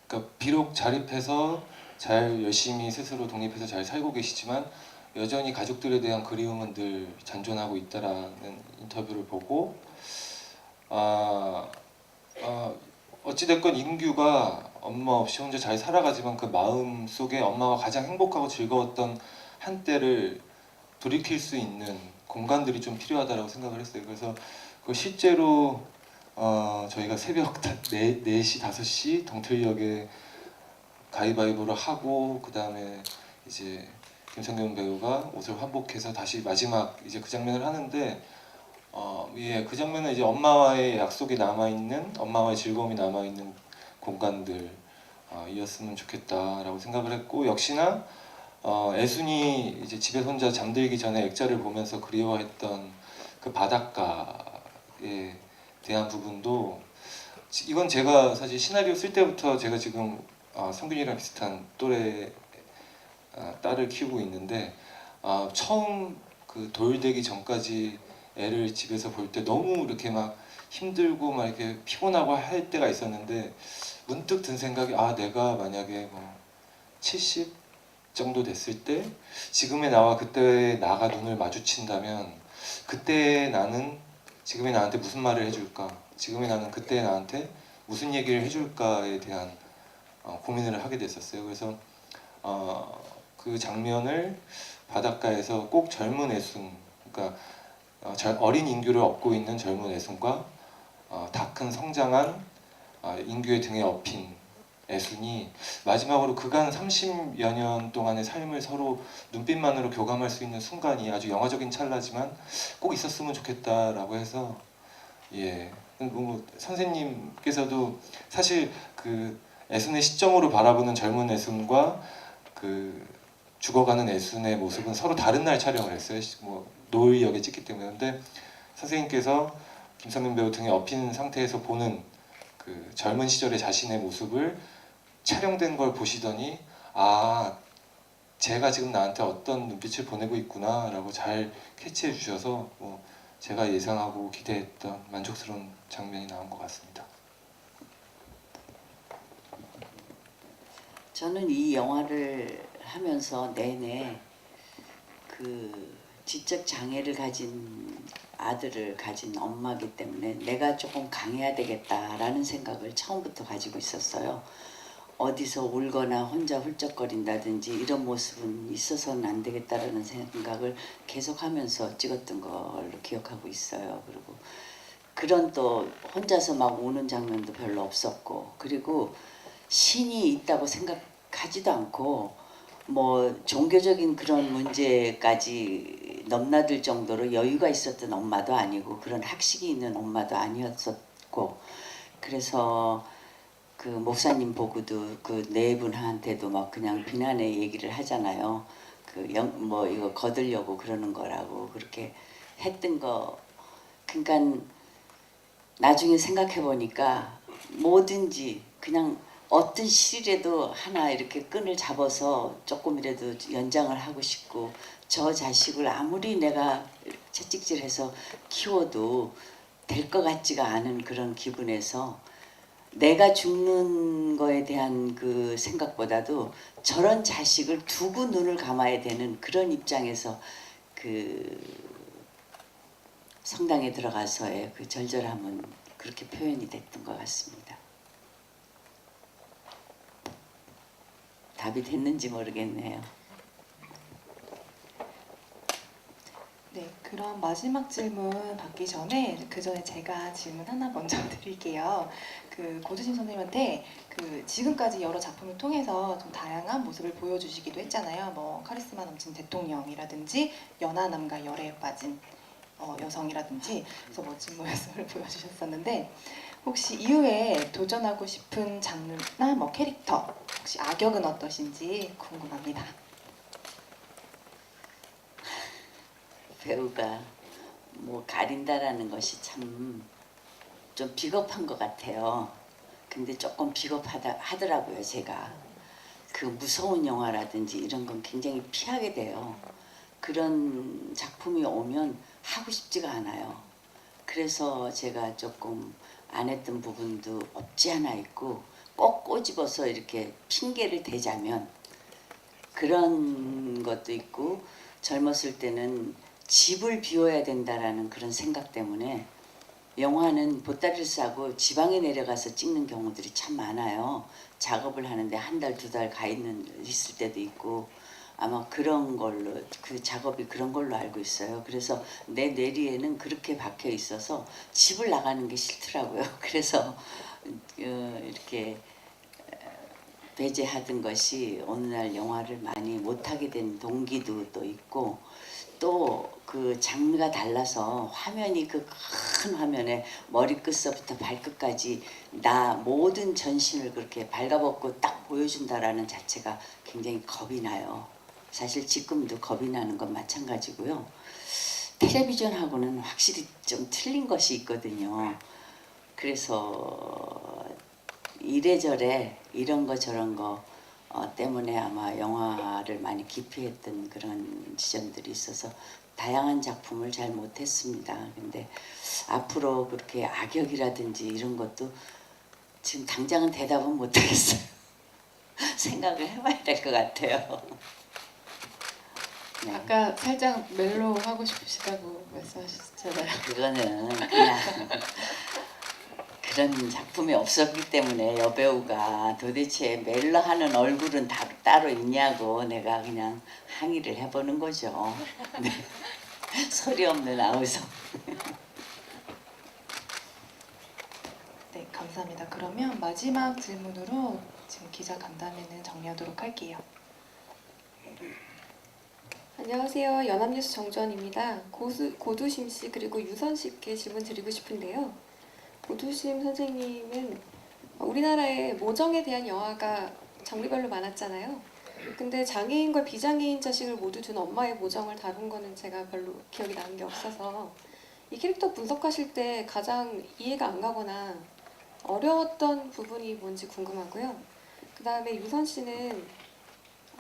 그러니까 비록 자립해서 잘 열심히 스스로 독립해서 잘 살고 계시지만 여전히 가족들에 대한 그리움은 늘 잔존하고 있다라는 인터뷰를 보고 어찌됐건 인규가 엄마 없이 혼자 잘 살아가지만 그 마음 속에 엄마와 가장 행복하고 즐거웠던 한때를 돌이킬 수 있는 공간들이 좀 필요하다고 생각을 했어요. 그래서 그 실제로 저희가 새벽 4시, 5시 동틀역에 가위바위보를 하고 그 다음에 이제 김성균 배우가 옷을 환복해서 다시 마지막 이제 그 장면을 하는데 그 장면은 이제 엄마와의 약속이 남아있는, 엄마와의 즐거움이 남아있는 공간들 이었으면 좋겠다라고 생각을 했고, 역시나 애순이 이제 집에 혼자 잠들기 전에 액자를 보면서 그리워했던 그 바닷가에 대한 부분도, 이건 제가 사실 시나리오 쓸 때부터 제가 지금 성균이랑 비슷한 또래 딸을 키우고 있는데 처음 그 돌되기 전까지 애를 집에서 볼 때 너무 이렇게 막 힘들고 막 이렇게 피곤하고 할 때가 있었는데, 문득 든 생각이 내가 만약에 뭐 70 정도 됐을 때 지금의 나와 그때의 나가 눈을 마주친다면 그때 나는 지금의 나한테 무슨 말을 해줄까, 지금의 나는 그때 나한테 무슨 얘기를 해줄까에 대한 고민을 하게 됐었어요. 그래서 그 장면을 바닷가에서 꼭 젊은 애순, 그러니까 어린 인규를 업고 있는 젊은 애순과 다 큰 성장한 인규의 등에 업힌 애순이 마지막으로 그간 30여 년 동안의 삶을 서로 눈빛만으로 교감할 수 있는 순간이 아주 영화적인 찰나지만 꼭 있었으면 좋겠다라고 해서, 뭐 선생님께서도 사실 그 애순의 시점으로 바라보는 젊은 애순과 그 죽어가는 애순의 모습은 서로 다른 날 촬영을 했어요. 뭐 노을역에 찍기 때문에. 근데 선생님께서 김성균 배우 등에 업힌 상태에서 보는 그 젊은 시절의 자신의 모습을 촬영된 걸 보시더니 제가 지금 나한테 어떤 눈빛을 보내고 있구나 라고 잘 캐치해 주셔서 제가 예상하고 기대했던 만족스러운 장면이 나온 것 같습니다. 저는 이 영화를 하면서 내내 그 지적 장애를 가진 아들을 가진 엄마기 때문에 내가 조금 강해야 되겠다라는 생각을 처음부터 가지고 있었어요. 어디서 울거나 혼자 훌쩍거린다든지 이런 모습은 있어서는 안 되겠다라는 생각을 계속하면서 찍었던 걸로 기억하고 있어요. 그리고 그런 또 혼자서 막 우는 장면도 별로 없었고, 그리고 신이 있다고 생각하지도 않고 뭐 종교적인 그런 문제까지 넘나들 정도로 여유가 있었던 엄마도 아니고 그런 학식이 있는 엄마도 아니었었고, 그래서 그 목사님 보고도 그 네 분한테도 막 그냥 비난의 얘기를 하잖아요. 뭐 이거 거들려고 그러는 거라고 그렇게 했던 거. 그러니까 나중에 생각해 보니까 뭐든지 그냥 어떤 시일에도 하나 이렇게 끈을 잡아서 조금이라도 연장을 하고 싶고, 저 자식을 아무리 내가 채찍질해서 키워도 될 것 같지가 않은 그런 기분에서 내가 죽는 거에 대한 그 생각보다도 저런 자식을 두고 눈을 감아야 되는 그런 입장에서 그 성당에 들어가서의 그 절절함은 그렇게 표현이 됐던 것 같습니다. 답이 됐는지 모르겠네요. 네, 그럼 마지막 질문 받기 전에 그 전에 제가 질문 하나 먼저 드릴게요. 그 고두심 선생님한테 그 지금까지 여러 작품을 통해서 좀 다양한 모습을 보여주시기도 했잖아요. 뭐 카리스마 넘치는 대통령이라든지 연하남과 열애에 빠진 여성이라든지 그래서 멋진 모습을 보여주셨었는데, 혹시 이후에 도전하고 싶은 장르나 뭐 캐릭터, 혹시 악역은 어떠신지 궁금합니다. 배우가 뭐 가린다라는 것이 참 좀 비겁한 것 같아요. 근데 조금 하더라고요. 제가 그 무서운 영화라든지 이런 건 굉장히 피하게 돼요. 그런 작품이 오면 하고 싶지가 않아요. 그래서 제가 조금 안 했던 부분도 없지 않아 있고, 꼭 꼬집어서 이렇게 핑계를 대자면 그런 것도 있고, 젊었을 때는 집을 비워야 된다라는 그런 생각 때문에 영화는 보따리를 싸고 지방에 내려가서 찍는 경우들이 참 많아요. 작업을 하는데 한 달, 두 달 있을 때도 있고 아마 그런 걸로 그 작업이 그런 걸로 알고 있어요. 그래서 내 뇌리에는 그렇게 박혀 있어서 집을 나가는 게 싫더라고요. 그래서 이렇게 배제하던 것이 오늘날 영화를 많이 못하게 된 동기도 또 있고 또 그 장르가 달라서 화면이 그 큰 화면에 머리끝서부터 발끝까지 나 모든 전신을 그렇게 발가벗고 딱 보여준다라는 자체가 굉장히 겁이 나요. 사실 지금도 겁이 나는 건 마찬가지고요. 텔레비전하고는 확실히 좀 틀린 것이 있거든요. 그래서 이래저래 이런 거 저런 거 때문에 아마 영화를 많이 기피했던 그런 지점들이 있어서 다양한 작품을 잘 못했습니다. 근데 앞으로 그렇게 악역이라든지 이런 것도 지금 당장은 대답은 못하겠어요. 생각을 해봐야 될 것 같아요. 네. 아까 살짝 멜로 하고 싶으시다고 말씀하셨잖아요. 그거는 그냥 그런 작품이 없었기 때문에 여배우가 도대체 멜로 하는 얼굴은 따로 있냐고 내가 그냥 항의를 해보는 거죠. 네. 소리 없는 아우성. 네, 감사합니다. 그러면 마지막 질문으로 지금 기자 간담회는 정리하도록 할게요. 안녕하세요. 연합뉴스 정주원입니다. 고두심 씨 그리고 유선 씨께 질문 드리고 싶은데요. 고두심 선생님은 우리나라에 모정에 대한 영화가 장르별로 많았잖아요. 근데 장애인과 비장애인 자식을 모두 둔 엄마의 모정을 다룬 거는 제가 별로 기억이 나는 게 없어서 이 캐릭터 분석하실 때 가장 이해가 안 가거나 어려웠던 부분이 뭔지 궁금하고요. 그 다음에 유선 씨는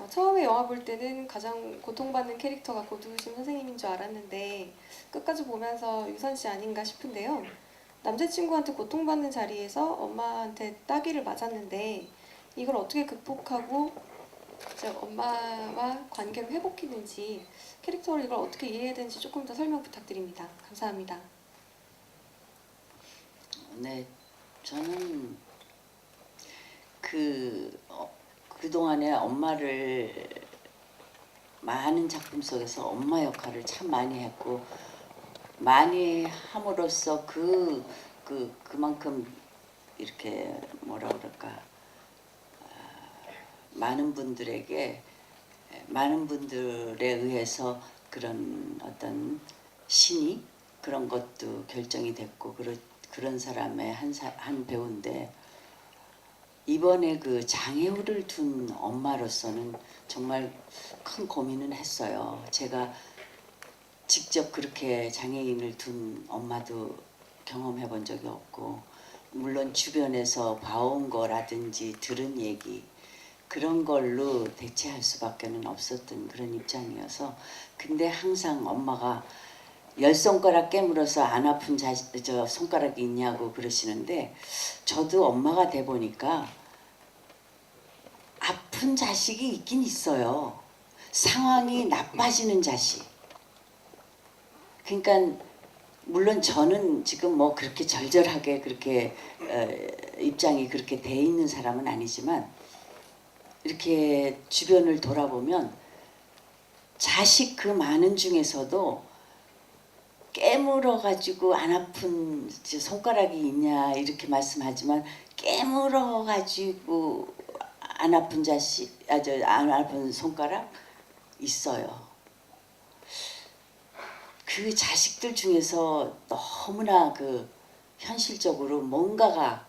처음에 영화 볼 때는 가장 고통받는 캐릭터가 고두심 선생님인 줄 알았는데 끝까지 보면서 유선 씨 아닌가 싶은데요. 남자친구한테 고통받는 자리에서 엄마한테 따기를 맞았는데 이걸 어떻게 극복하고 이제 엄마와 관계를 회복했는지 캐릭터를 이걸 어떻게 이해해야 되는지 조금 더 설명 부탁드립니다. 감사합니다. 네, 저는 그동안에 엄마를 많은 작품 속에서 엄마 역할을 참 많이 했고 많이 함으로써 그만큼 이렇게 뭐라 그럴까 많은 분들에 의해서 그런 어떤 신이 그런 것도 결정이 됐고 그런 사람의 한 배우인데 이번에 그 장애우를 둔 엄마로서는 정말 큰 고민을 했어요. 제가 직접 그렇게 장애인을 둔 엄마도 경험해 본 적이 없고 물론 주변에서 봐온 거라든지 들은 얘기 그런 걸로 대체할 수밖에 없었던 그런 입장이어서 근데 항상 엄마가 10손가락 깨물어서 안 아픈 저 손가락이 있냐고 그러시는데 저도 엄마가 돼 보니까 아픈 자식이 있긴 있어요. 상황이 나빠지는 자식. 그러니까 물론 저는 지금 뭐 그렇게 절절하게 그렇게 입장이 그렇게 돼 있는 사람은 아니지만 이렇게 주변을 돌아보면 자식 그 많은 중에서도 깨물어 가지고 안 아픈 손가락이 있냐 이렇게 말씀하지만 깨물어 가지고 안 아픈 안 아픈 손가락 있어요. 그 자식들 중에서 너무나 그 현실적으로 뭔가가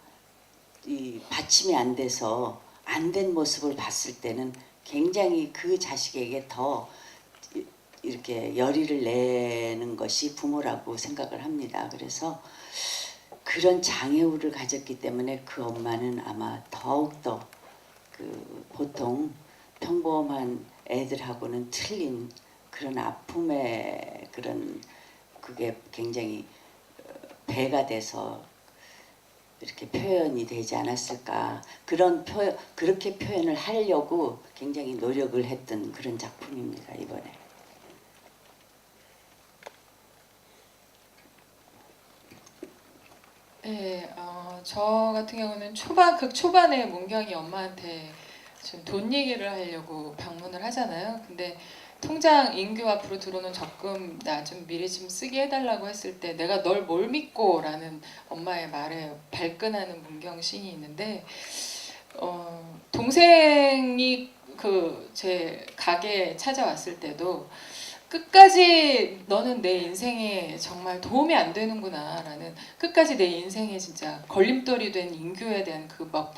이 받침이 안 돼서 안 된 모습을 봤을 때는 굉장히 그 자식에게 더 이렇게 열의를 내는 것이 부모라고 생각을 합니다. 그래서 그런 장애우를 가졌기 때문에 그 엄마는 아마 더욱더 그 보통 평범한 애들하고는 틀린 그런 아픔의 그게 굉장히 배가 돼서 이렇게 표현이 되지 않았을까 그렇게 표현을 하려고 굉장히 노력을 했던 그런 작품입니다. 이번에. 네, 저 같은 경우는 극 초반에 문경이 엄마한테 좀 돈 얘기를 하려고 방문을 하잖아요. 근데 통장 인규 앞으로 들어오는 적금 나 좀 미리 좀 쓰게 해달라고 했을 때 내가 널 뭘 믿고 라는 엄마의 말에 발끈하는 문경 씬이 있는데 동생이 제 가게에 찾아왔을 때도 끝까지 너는 내 인생에 정말 도움이 안 되는구나 라는 끝까지 내 인생에 진짜 걸림돌이 된 인규에 대한 그 막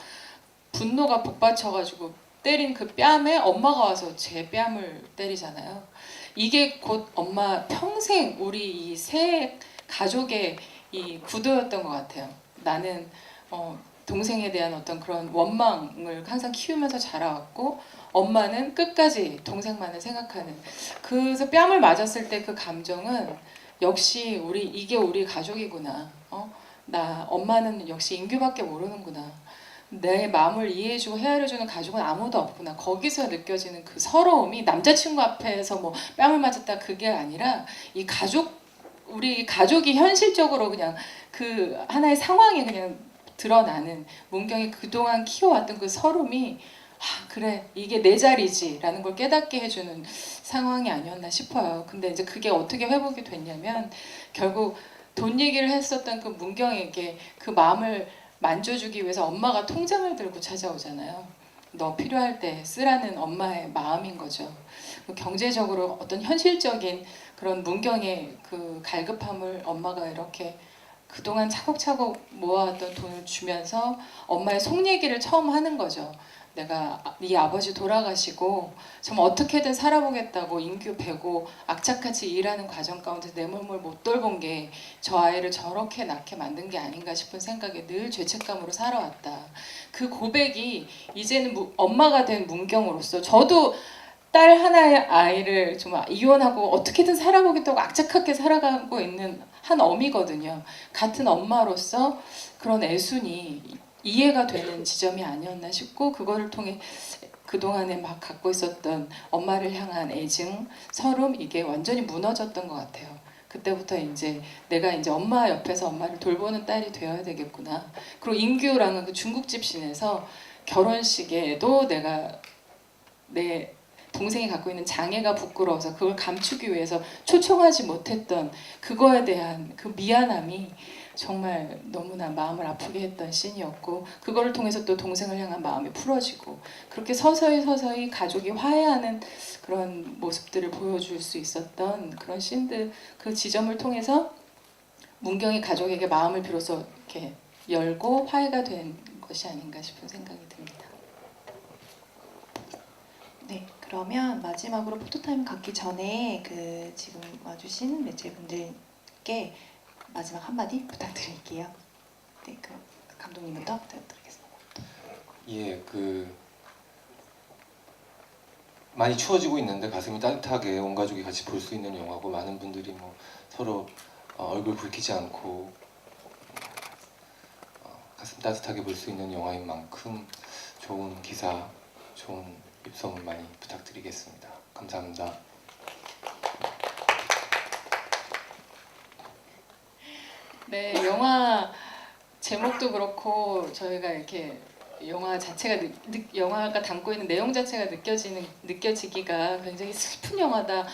분노가 북받쳐가지고 때린 그 뺨에 엄마가 와서 제 뺨을 때리잖아요. 이게 곧 엄마 평생 우리 이 세 가족의 이 구도였던 것 같아요. 나는 동생에 대한 어떤 그런 원망을 항상 키우면서 자라왔고 엄마는 끝까지 동생만을 생각하는 그래서 뺨을 맞았을 때 그 감정은 역시 이게 우리 가족이구나. 나 엄마는 역시 인규밖에 모르는구나. 내 마음을 이해해주고 헤아려주는 가족은 아무도 없구나. 거기서 느껴지는 그 서러움이 남자친구 앞에서 뭐 뺨을 맞았다 그게 아니라 우리 가족이 현실적으로 그냥 그 하나의 상황이 그냥 드러나는 문경이 그동안 키워왔던 그 서름이 그래 이게 내 자리지 라는 걸 깨닫게 해주는 상황이 아니었나 싶어요. 근데 이제 그게 어떻게 회복이 됐냐면 결국 돈 얘기를 했었던 그 문경에게 그 마음을 만져주기 위해서 엄마가 통장을 들고 찾아오잖아요. 너 필요할 때 쓰라는 엄마의 마음인 거죠. 경제적으로 어떤 현실적인 그런 문경의 그 갈급함을 엄마가 이렇게 그동안 차곡차곡 모아왔던 돈을 주면서 엄마의 속 얘기를 처음 하는 거죠. 내가 네 아버지 돌아가시고 정말 어떻게든 살아보겠다고 인규 베고 악착같이 일하는 과정 가운데 내 몸을 못 돌본 게 저 아이를 저렇게 낳게 만든 게 아닌가 싶은 생각에 늘 죄책감으로 살아왔다. 그 고백이 이제는 엄마가 된 문경으로서 저도 딸 하나의 아이를 좀 이혼하고 어떻게든 살아보겠다고 악착하게 살아가고 있는 한 어미거든요. 같은 엄마로서 그런 애순이 이해가 되는 지점이 아니었나 싶고 그거를 통해 그동안에 막 갖고 있었던 엄마를 향한 애증, 서름 이게 완전히 무너졌던 것 같아요. 그때부터 이제 내가 이제 엄마 옆에서 엄마를 돌보는 딸이 되어야 되겠구나. 그리고 인규랑은 그 중국집 씬에서 결혼식에도 내가 내 동생이 갖고 있는 장애가 부끄러워서 그걸 감추기 위해서 초청하지 못했던 그거에 대한 그 미안함이 정말 너무나 마음을 아프게 했던 씬이었고 그거를 통해서 또 동생을 향한 마음이 풀어지고 그렇게 서서히 가족이 화해하는 그런 모습들을 보여줄 수 있었던 그런 씬들 그 지점을 통해서 문경이 가족에게 마음을 비로소 이렇게 열고 화해가 된 것이 아닌가 싶은 생각이 듭니다. 네, 그러면 마지막으로 포토타임 갖기 전에 그 지금 와주신 매체분들께 마지막 한마디 부탁드릴게요. 네, 그럼 감독님부터 부탁드리겠습니다. 예, 많이 추워지고 있는데 가슴이 따뜻하게 온 가족이 같이 볼 수 있는 영화고 많은 분들이 뭐 서로 얼굴 붉히지 않고 가슴 따뜻하게 볼 수 있는 영화인 만큼 좋은 기사, 좋은 입소문 많이 부탁드리겠습니다. 감사합니다. 네, 영화 제목도 그렇고 저희가 이렇게 영화 자체가 영화가 담고 있는 내용 자체가 느껴지기가 굉장히 슬픈 영화다.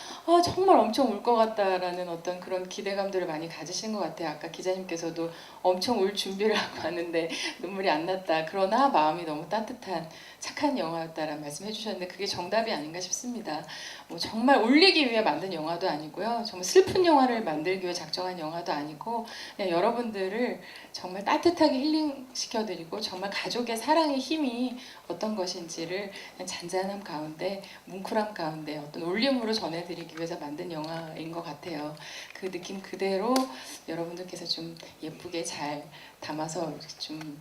정말 엄청 울 것 같다라는 어떤 그런 기대감들을 많이 가지신 것 같아요. 아까 기자님께서도 엄청 울 준비를 하고 왔는데 눈물이 안 났다. 그러나 마음이 너무 따뜻한 착한 영화였다라는 말씀해 주셨는데 그게 정답이 아닌가 싶습니다. 뭐 정말 울리기 위해 만든 영화도 아니고요. 정말 슬픈 영화를 만들기 위해 작정한 영화도 아니고 그냥 여러분들을 정말 따뜻하게 힐링시켜드리고 정말 가족의 사랑의 힘이 어떤 것인지를 그냥 잔잔함 가운데 뭉클함 가운데 어떤 울림으로 전해드리기 위해서 만든 영화인 것 같아요. 그 느낌 그대로 여러분들께서 좀 예쁘게 잘 담아서 좀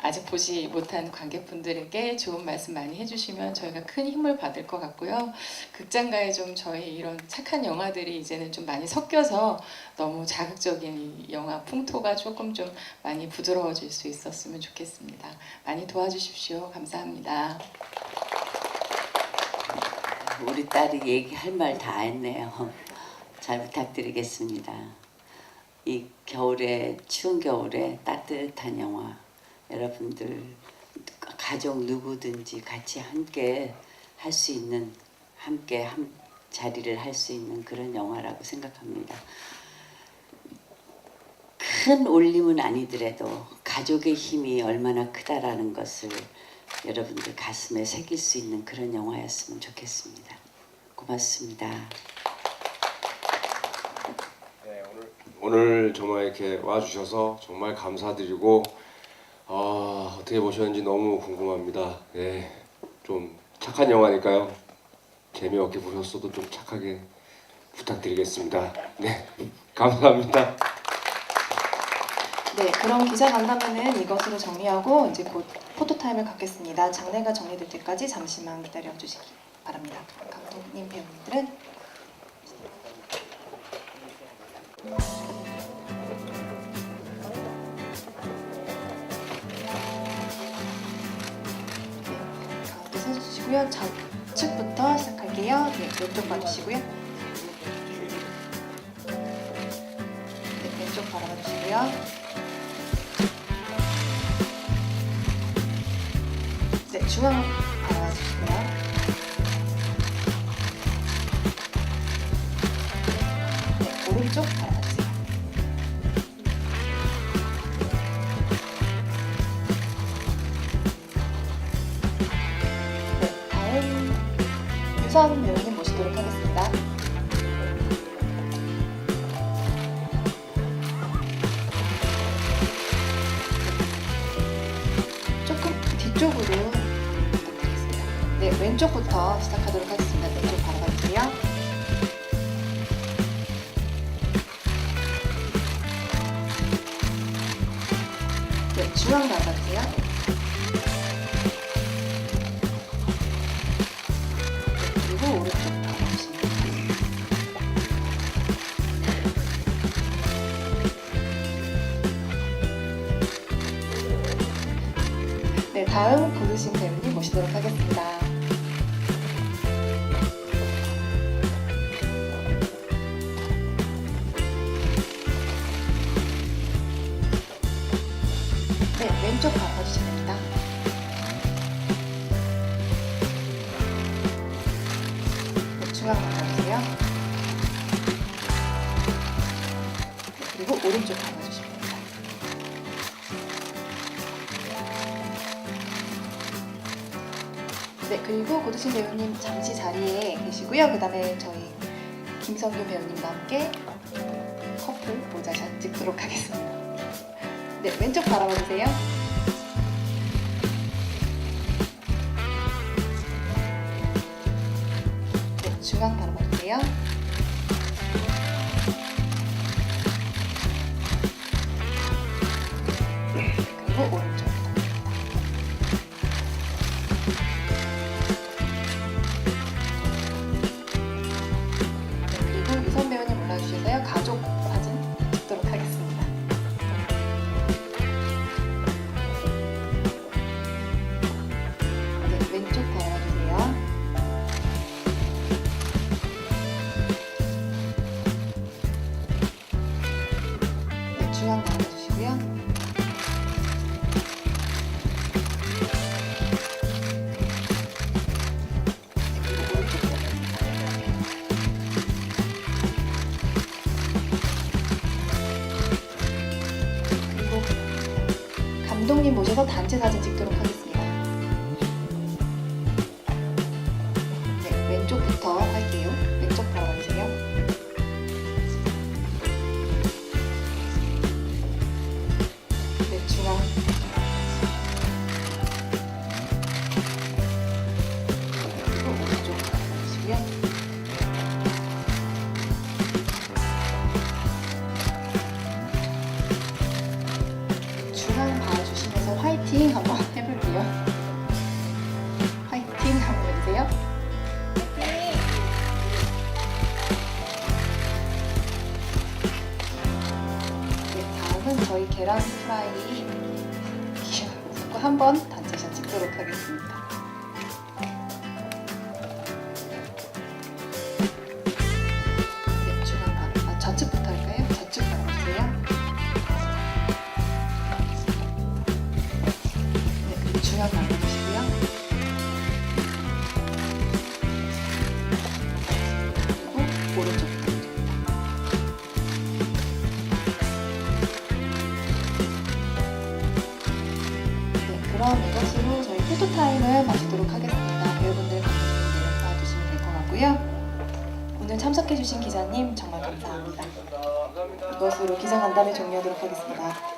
아직 보지 못한 관객분들에게 좋은 말씀 많이 해주시면 저희가 큰 힘을 받을 것 같고요. 극장가에 좀 저희 이런 착한 영화들이 이제는 좀 많이 섞여서 너무 자극적인 이 영화 풍토가 조금 좀 많이 부드러워질 수 있었으면 좋겠습니다. 많이 도와주십시오. 감사합니다. 우리 딸이 얘기할 말 다 했네요. 잘 부탁드리겠습니다. 이 겨울에 추운 겨울에 따뜻한 영화 여러분들 가족 누구든지 같이 함께 할 수 있는 함께 한 자리를 할 수 있는 그런 영화라고 생각합니다. 큰 올림은 아니더라도 가족의 힘이 얼마나 크다라는 것을 여러분들 가슴에 새길 수 있는 그런 영화였으면 좋겠습니다. 고맙습니다. 네, 오늘 정말 이렇게 와주셔서 정말 감사드리고 어떻게 보셨는지 너무 궁금합니다. 네, 좀 착한 영화니까요. 재미없게 보셨어도 좀 착하게 부탁드리겠습니다. 네, 감사합니다. 네, 그럼 기자간담회는 이것으로 정리하고 이제 곧 포토타임을 갖겠습니다. 장례가 정리될 때까지 잠시만 기다려주시기 바랍니다. 감독님, 배우님들은 가운데 서주시고요. 좌측부터 시작할게요. 네, 왼쪽 봐주시고요. 네, 왼쪽 바라봐주시고요. 네, 중앙 바라봐주시고요. 네, 오른쪽 바라봐주세요. 네, 다음 유선 배우님 모시도록 하겠습니다. 조금 뒤쪽으로 부탁드리겠습니다. 네, 왼쪽부터 시작하도록 하겠습니다. 왼쪽 바라봐주세요. 네, 중앙 바라봐주세요. 네, 그리고 오른쪽 바라봐주시면 됩니다. 네, 다음 고두신 배우님 모시도록 하겠습니다. 네, 왼쪽 바라봐주시면 됩니다. 네, 중앙 바라봐주세요. 네, 그리고 오른쪽 바라봐주시면 됩니다. 네, 그리고 고두신 배우님 잠시 자리에 계시고요. 그 다음에 저희 김성균 배우님과 함께 커플 모자샷 찍도록 하겠습니다. 네, 왼쪽 바라봐주세요. 네, 중앙 바라봐주세요. 그리고 오른쪽 바라봅니다. 네, 그리고 유선 배우님 올라주셔서요. 가족 사진 찍도록 하겠습니다. 네, 왼쪽 바라봐주세요. 네, 중앙 바라봐주시고요. 네, 그리고 오른쪽 바라봅니다. 그리고 감독님 모셔서 단체 사진 찍도록 하겠습니다. 네, 왼쪽부터 할게요. 왼쪽 바라봐주세요. 네, 중앙. 그리고 오른쪽 바라봐주시고요. 중앙 봐주시면서 화이팅 한번 해볼게요. 화이팅 한번 해주세요. 네, 다음은 저희 계란 프라이 한번 단체샷 찍도록 하겠습니다. 네, 중앙 좌측부터 할까요? 좌측 바라보세요. 이것으로 저희 포토타임을 마치도록 하겠습니다. 배우분들, 감독님들 도와주시면 될 것 같고요. 오늘 참석해주신 기자님 정말 감사합니다. 이것으로 기자 간담회 종료하도록 하겠습니다.